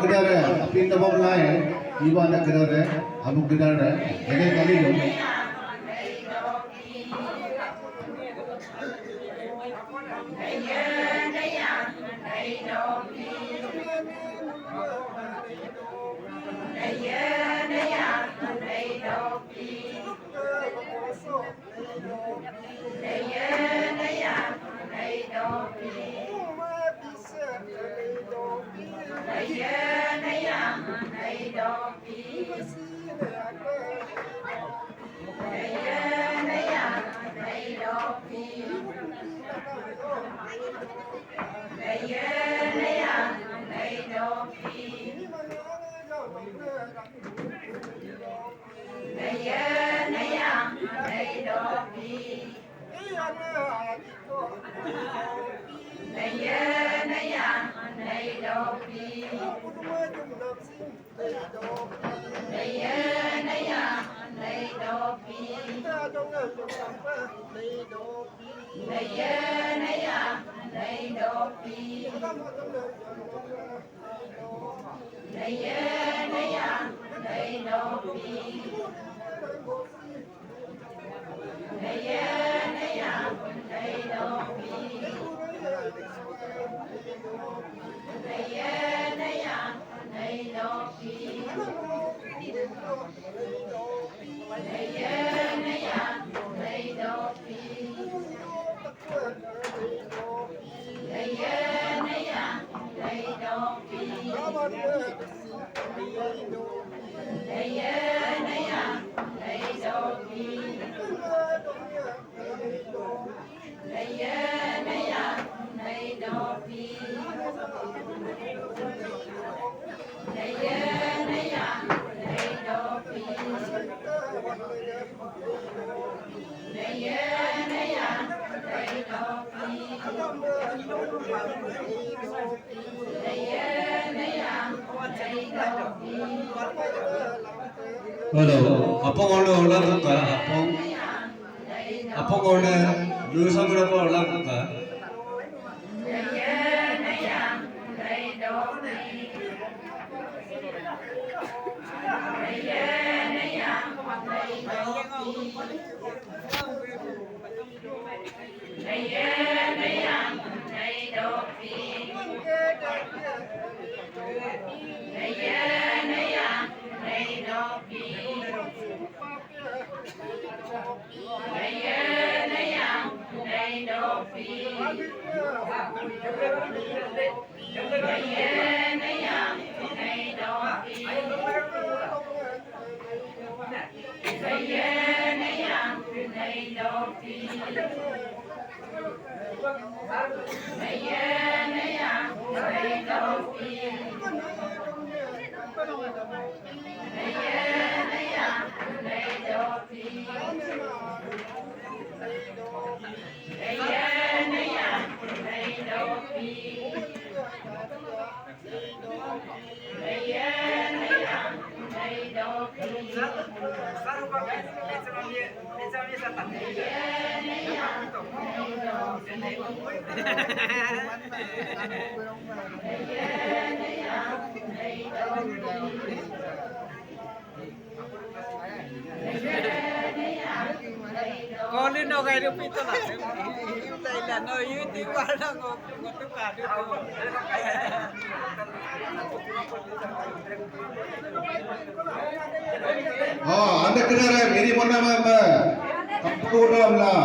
kita ada pintu bawah lain, ibu anak kita ada, abu kita ada, jadi kali itu. Hello, apa kau nak ulang muka? Apa kau nak lusa berapa ulang muka? Con đi đâu cái được pin tôi lại đây là nơi như tí quá là có tất cả được anda kena ada miri mana apa? Kampung orang lah.